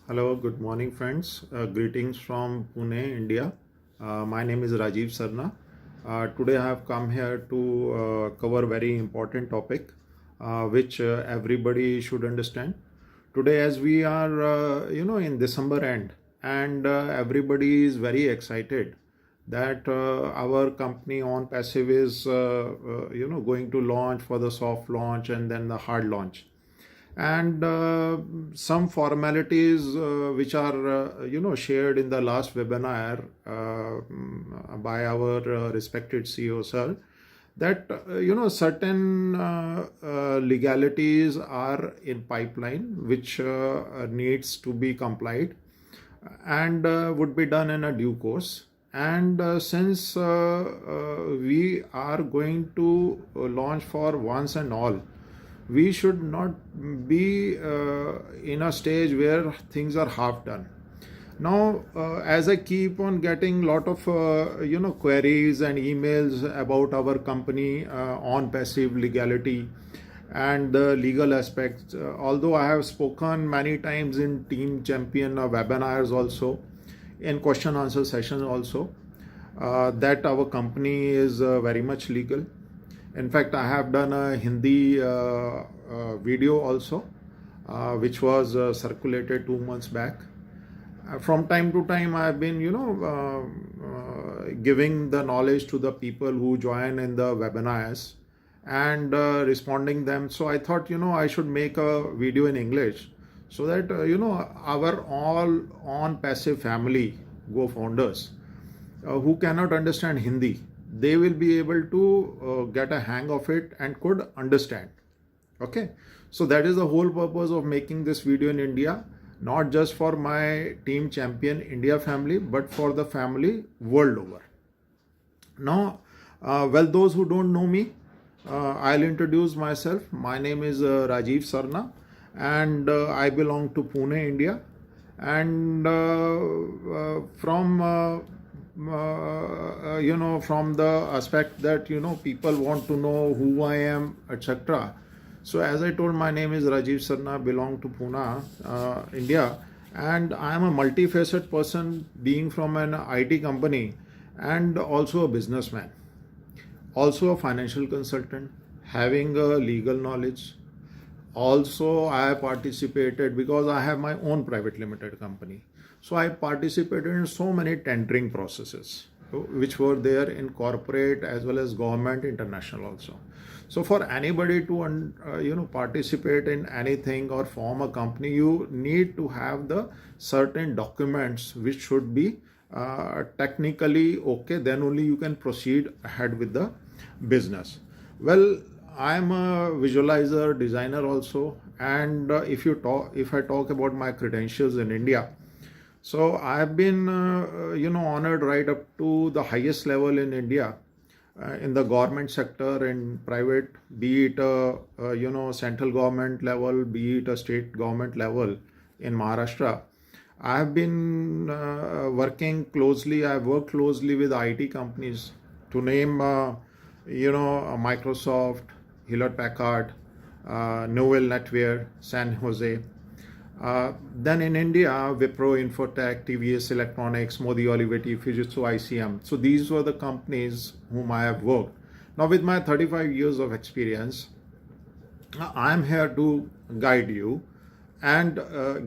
Hello, good morning, friends. Greetings from Pune, India. My name is RAJEEV SARNA. Today I have come here to cover a very important topic, which everybody should understand. Today, as we are, in December end, and everybody is very excited that our company Onpassive is, going to launch for the soft launch and then the hard launch, and some formalities which are shared in the last webinar by our respected CEO sir, that certain legalities are in pipeline which needs to be complied and would be done in a due course. And since we are going to launch for once and all, we should not be in a stage where things are half done. Now, as I keep on getting lot of queries and emails about our company Onpassive legality and the legal aspects, although I have spoken many times in Team Champion webinars also, in question answer sessions also, that our company is very much legal. In fact, I have done a Hindi video also, which was circulated 2 months back. From time to time, I've been, giving the knowledge to the people who join in the webinars and responding them. So I thought, I should make a video in English so that, our all Onpassive family, Gofounders, who cannot understand Hindi, they will be able to get a hang of it and could understand. Okay, so that is the whole purpose of making this video in India, not just for my Team Champion India family, but for the family world over. Now, those who don't know me, I'll introduce myself. My name is RAJEEV SARNA, and I belong to Pune, India. And from from the aspect that people want to know who I am, etc. So as I told, my name is RAJEEV SARNA, belong to Pune, India, and I am a multifaceted person, being from an IT company and also a businessman, also a financial consultant, having a legal knowledge. Also, I participated because I have my own private limited company. So I participated in so many tendering processes which were there in corporate as well as government, international also. So for anybody to participate in anything or form a company, you need to have the certain documents which should be technically okay. Then only you can proceed ahead with the business. Well, I'm a visualizer, designer also, and if I talk about my credentials in India, so I've been honored right up to the highest level in India, in the government sector and private, be it central government level, be it a state government level in Maharashtra. I've been working closely. I've worked closely with IT companies, to name Microsoft, Hewlett Packard, Novell Netwear, San Jose. Then in India, Wipro, Infotech, TVS Electronics, Modi Olivetti, Fujitsu, ICM. So these were the companies whom I have worked. Now with my 35 years of experience, I am here to guide you and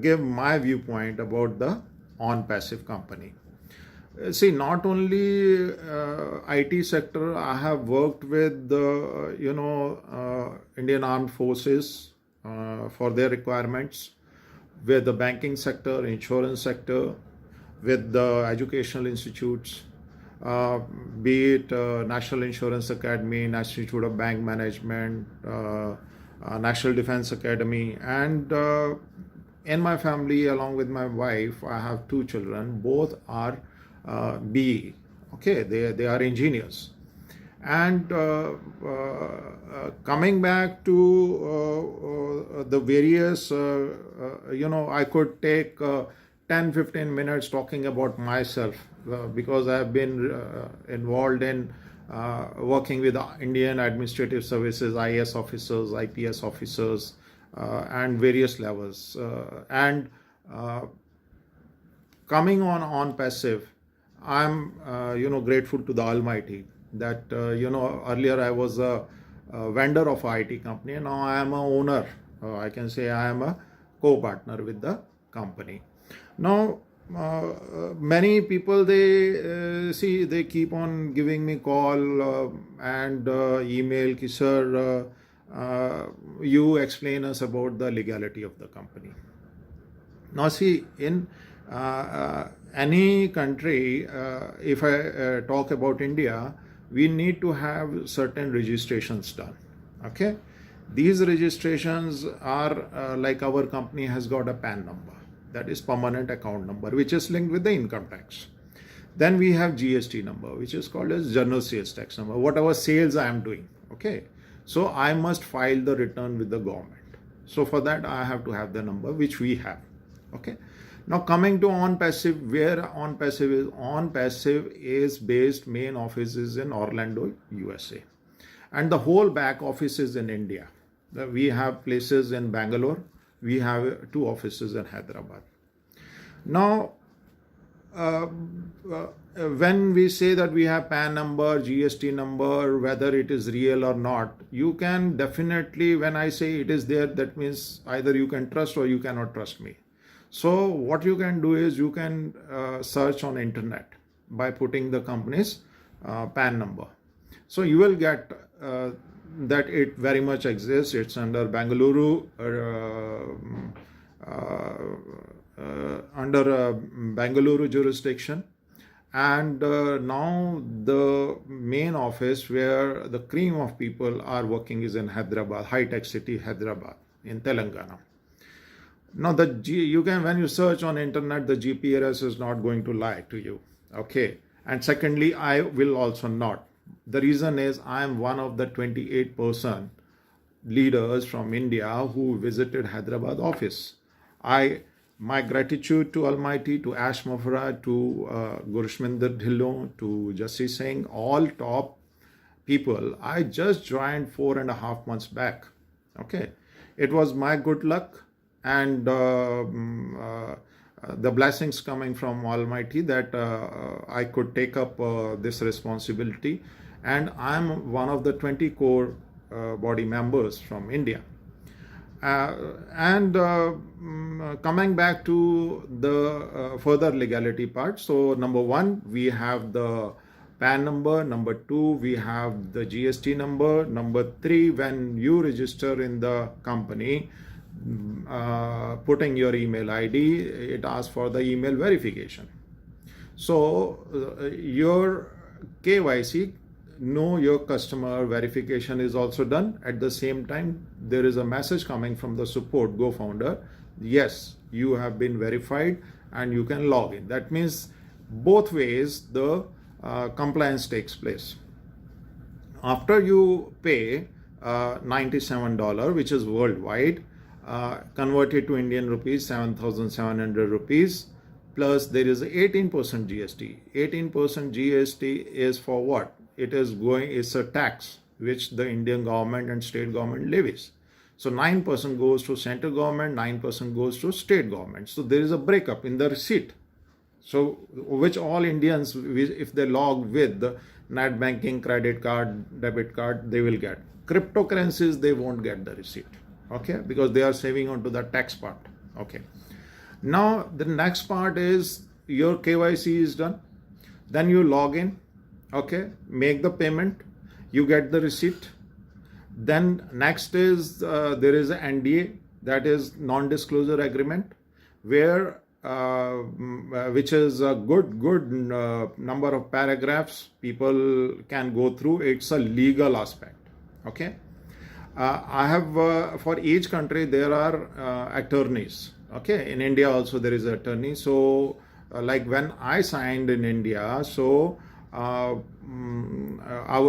give my viewpoint about the Onpassive company. See, not only IT sector, I have worked with the Indian Armed Forces for their requirements, with the banking sector, insurance sector, with the educational institutes, be it National Insurance Academy, National Institute of Bank Management, National Defense Academy, and in my family, along with my wife, I have 2 children. Both are BE. Okay, they are engineers. And coming back to the various, I could take 10-15 minutes talking about myself because I have been involved in working with Indian Administrative Services, IAS officers, IPS officers, and various levels. And coming on passive, I'm grateful to the Almighty that earlier I was a vendor of a IT company, and now I am a owner. I can say I am a co-partner with the company. Now, many people, they keep on giving me call and email ki, sir, you explain us about the legality of the company. Now see, in any country, if I talk about India, we need to have certain registrations done. Okay, these registrations are like our company has got a PAN number, that is permanent account number, which is linked with the income tax. Then we have GST number, which is called as general sales tax number, whatever sales I am doing. Okay, so I must file the return with the government. So for that I have to have the number, which we have. Okay, now coming to Onpassive, where Onpassive is based, main office is in Orlando, USA, and the whole back office is in India. We have places in Bangalore, we have 2 offices in Hyderabad. Now, when we say that we have PAN number, GST number, whether it is real or not, you can definitely, when I say it is there, that means either you can trust or you cannot trust me. So what you can do is you can search on internet by putting the company's PAN number. So you will get that it very much exists. It's under Bangalore, Bangalore jurisdiction, and now the main office where the cream of people are working is in Hyderabad, high-tech city Hyderabad in Telangana. Now you can, when you search on internet, the GPRS is not going to lie to you. Okay, and secondly, I will also not. The reason is I am one of the 28% leaders from India who visited Hyderabad office. My gratitude to Almighty, to Ash Mafra, to Gurshminder Dhillon, to Jassi Singh, all top people. I just joined 4.5 months back. Okay, it was my good luck and the blessings coming from Almighty that I could take up this responsibility, and I'm one of the 20 core body members from India. Coming back to the further legality part, so number 1, we have the PAN number. Number 2, we have the GST number. Number 3, when you register in the company, putting your email ID, it asks for the email verification. So your KYC, know your customer verification, is also done. At the same time, there is a message coming from the support Gofounder, yes, you have been verified and you can log in. That means both ways the compliance takes place. After you pay $97, which is worldwide, converted to Indian rupees, 7,700 rupees, plus there is 18% GST. 18% GST is for what? It's a tax which the Indian government and state government levies. So 9% goes to central government, 9% goes to state government. So there is a breakup in the receipt. So which all Indians, if they log with the net banking, credit card, debit card, they will get. Cryptocurrencies, they won't get the receipt. Okay, because they are saving onto the tax part. Okay, now the next part is your KYC is done, then you log in. Okay, make the payment, you get the receipt. Then next is there is an NDA, that is non-disclosure agreement, where which is a good number of paragraphs people can go through. It's a legal aspect. Okay, I have for each country there are attorneys. Okay, in India also there is an attorney. So like when I signed in India, so our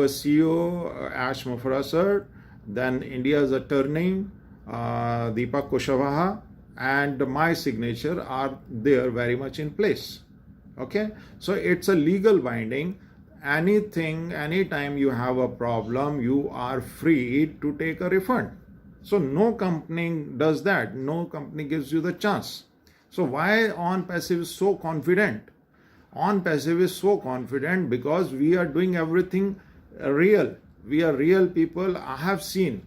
CEO Ash Mafra sir, then India's attorney Deepak Kushwaha, and my signature are there very much in place. Okay, so it's a legal binding. Anytime you have a problem, you are free to take a refund. So no company does that. No company gives you the chance. So why Onpassive is so confident? Onpassive is so confident because we are doing everything real. We are real people. I have seen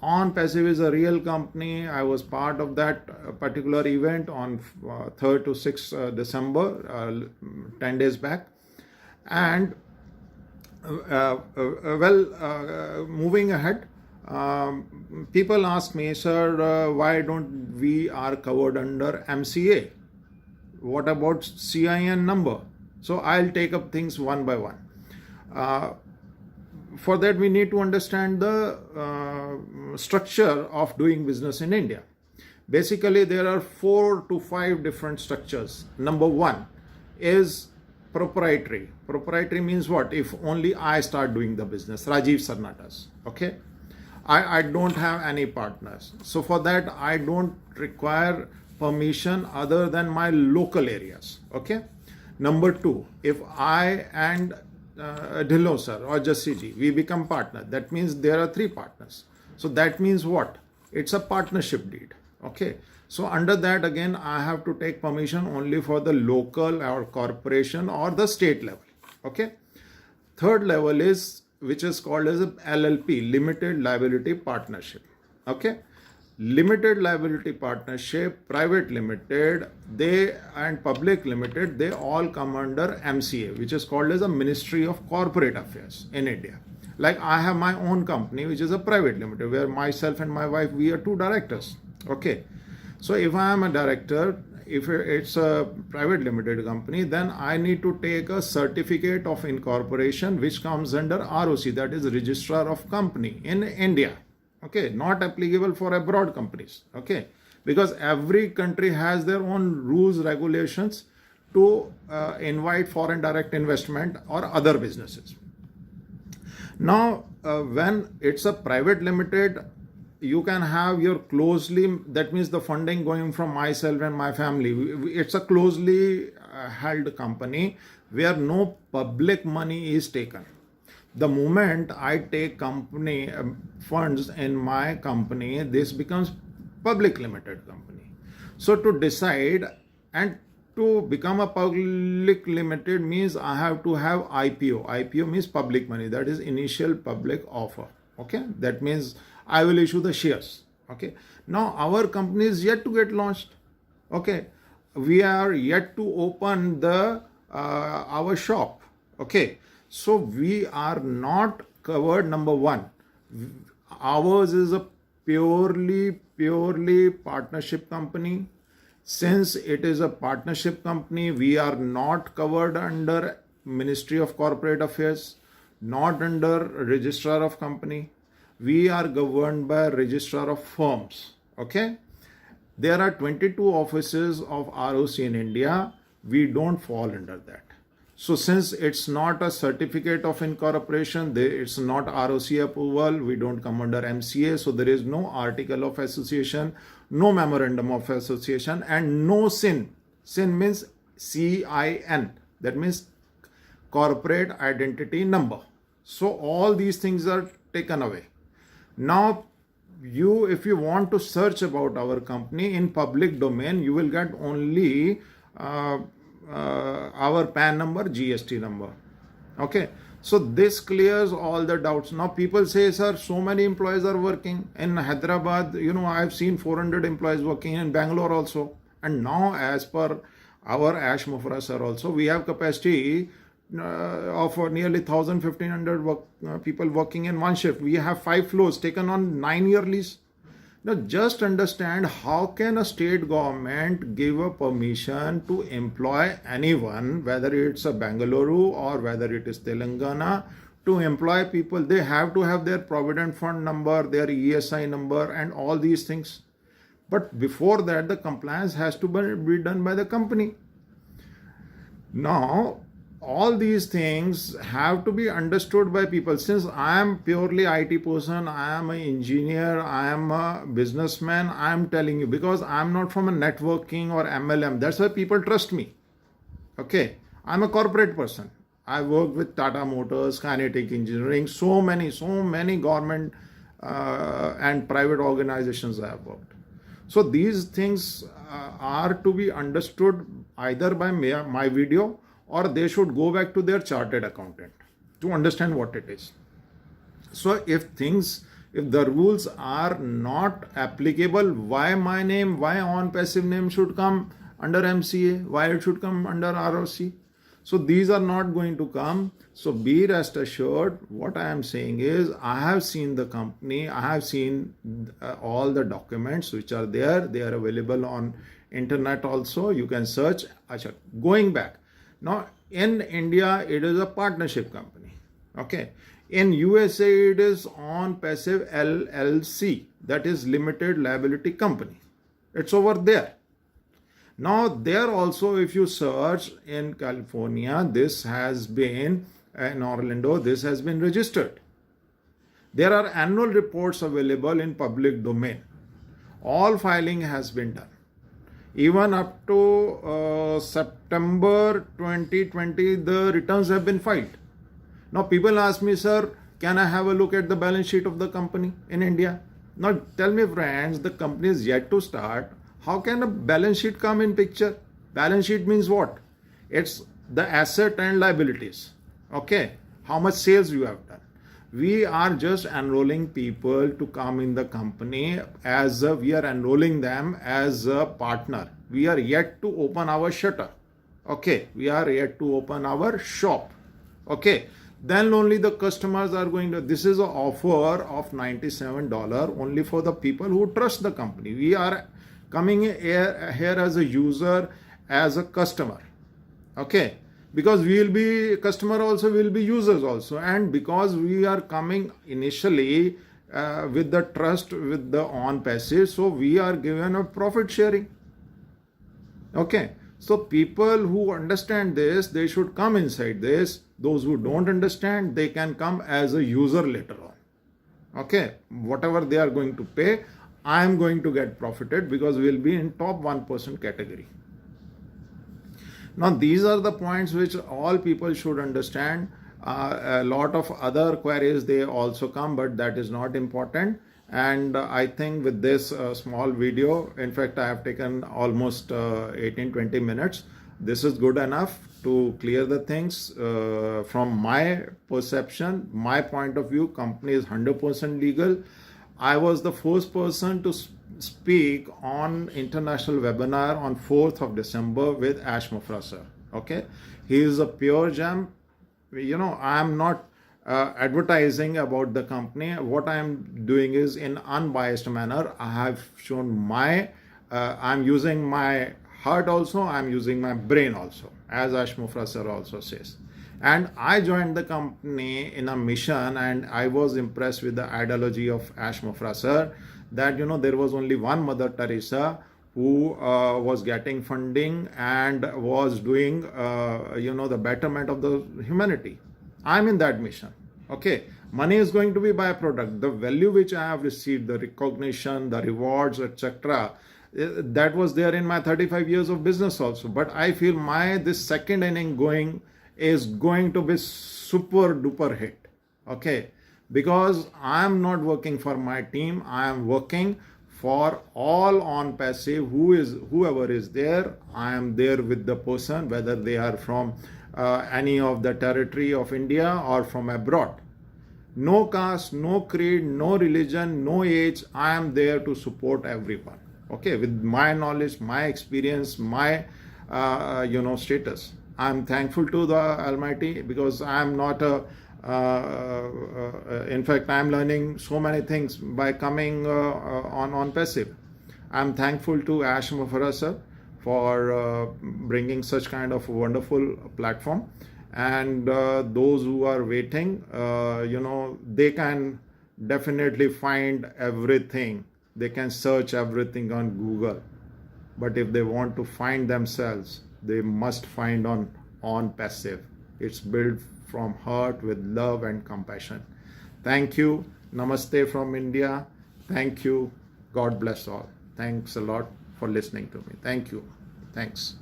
Onpassive is a real company. I was part of that particular event on 3rd to 6th December, 10 days back. And moving ahead, people ask me, sir, why don't we are covered under MCA? What about CIN number? So I'll take up things one by one. For that, we need to understand the structure of doing business in India. Basically, there are 4 to 5 different structures. Number 1 is proprietary. Proprietary means what? If only I start doing the business, RAJEEV SARNA does. Okay, I don't have any partners. So for that, I don't require permission other than my local areas. Okay. Number 2, if I and Dhillon sir or Jassi ji, we become partner, that means there are 3 partners. So that means what? It's a partnership deed. Okay. So under that, again, I have to take permission only for the local or corporation or the state level. Okay. Third level is, which is called as a LLP, Limited Liability Partnership. Okay. Limited liability partnership, private limited, they and public limited, they all come under MCA, which is called as a Ministry of Corporate Affairs in India. Like I have my own company, which is a private limited, where myself and my wife, we are 2 directors. Okay. So if I am a director, if it's a private limited company, then I need to take a certificate of incorporation, which comes under ROC, that is Registrar of Company in India. Okay, not applicable for abroad companies. Okay, because every country has their own rules, regulations to invite foreign direct investment or other businesses. Now, when it's a private limited, you can have your closely, that means the funding going from myself and my family. It's a closely held company where no public money is taken. The moment I take company funds in my company, this becomes public limited company. So to decide and to become a public limited means I have to have IPO. IPO means public money, that is initial public offer. Okay, that means I will issue the shares. Okay, now our company is yet to get launched. Okay, we are yet to open the our shop. Okay, so we are not covered. Number 1, ours is a purely partnership company. Since it is a partnership company, we are not covered under Ministry of Corporate Affairs, not under Registrar of Company. We are governed by Registrar of Firms. Okay, there are 22 offices of ROC in India. We don't fall under that. So since it's not a certificate of incorporation, it's not ROC approval, we don't come under MCA. So there is no article of association, no memorandum of association, and no SIN. SIN means CIN. That means corporate identity number. So all these things are taken away. Now, if you want to search about our company in public domain, you will get only our PAN number, GST number. Okay, so this clears all the doubts. Now people say, sir, so many employees are working in Hyderabad. I've seen 400 employees working in Bangalore also. And now, as per our Ash Mufra sir also, we have capacity of nearly 1,500 people working in one shift. We have 5 floors taken on 9-year lease. Now just understand, how can a state government give a permission to employ anyone, whether it's a Bengaluru or whether it is Telangana, to employ people? They have to have their Provident Fund number, their ESI number, and all these things. But before that, the compliance has to be done by the company. Now, all these things have to be understood by people. Since I am purely IT person, I am an engineer, I am a businessman, I am telling you, because I am not from a networking or MLM. That's why people trust me. Okay, I am a corporate person. I work with Tata Motors, Kinetic Engineering, so many government and private organizations I have worked. So these things are to be understood either by my video, or they should go back to their chartered accountant to understand what it is. So if the rules are not applicable, why my name, why Onpassive name should come under MCA, why it should come under ROC? So these are not going to come. So be rest assured, what I am saying is, I have seen the company, I have seen all the documents which are there. They are available on internet also. You can search. Going back, now in India it is a partnership company. Okay. In USA it is Onpassive LLC, that is limited liability company. It's over there. Now there also, if you search in California, this has been, in Orlando, this has been registered. There are annual reports available in public domain. All filing has been done. Even up to September 2020, the returns have been filed. Now people ask me, sir, can I have a look at the balance sheet of the company in India? Now tell me, friends, the company is yet to start. How can a balance sheet come in picture? Balance sheet means what? It's the asset and liabilities. Okay. How much sales you have done. We are just enrolling people to come in the company we are enrolling them as a partner. We are yet to open our shutter. Okay. We are yet to open our shop. Okay. Then only the customers are going to, this is an offer of $97 only for the people who trust the company. We are coming here as a user, as a customer. Okay. Because we will be customer also, will be users also. And because we are coming initially with the trust with the Onpassive, so we are given a profit sharing. Okay. So people who understand this, they should come inside this. Those who don't understand, they can come as a user later on. Okay. Whatever they are going to pay, I am going to get profited because we will be in top 1% category. Now these are the points which all people should understand. A lot of other queries, they also come, but that is not important. And I think with this small video, in fact, I have taken almost 18-20 minutes. This is good enough to clear the things. From my perception, my point of view, company is 100% legal. I was the first person to speak on international webinar on 4th of December with Ash Mufra sir. Okay. He is a pure gem. You know, I am not advertising about the company. What I am doing is in unbiased manner. I have shown I'm using my heart also. I'm using my brain also, as Ash Mufra sir also says. And I joined the company in a mission, and I was impressed with the ideology of Ash Mufra sir, that, you know, there was only one Mother Teresa who was getting funding and was doing, the betterment of the humanity. I'm in that mission. Okay. Money is going to be byproduct. The value which I have received, the recognition, the rewards, etc., that was there in my 35 years of business also. But I feel this second inning is going to be super duper hit. Okay. Because I am not working for my team. I am working for all Onpassive, whoever is there. I am there with the person, whether they are from any of the territory of India or from abroad. No caste, no creed, no religion, no age. I am there to support everyone. Okay, with my knowledge, my experience, my status. I am thankful to the Almighty because I am not in fact, I am learning so many things by coming on Onpassive. I am thankful to Ash Mufra sir for bringing such kind of wonderful platform. And those who are waiting, they can definitely find everything. They can search everything on Google. But if they want to find themselves, they must find on Onpassive. It's built from heart with love and compassion. Thank you. Namaste from India. Thank you. God bless all. Thanks a lot for listening to me. Thank you. Thanks.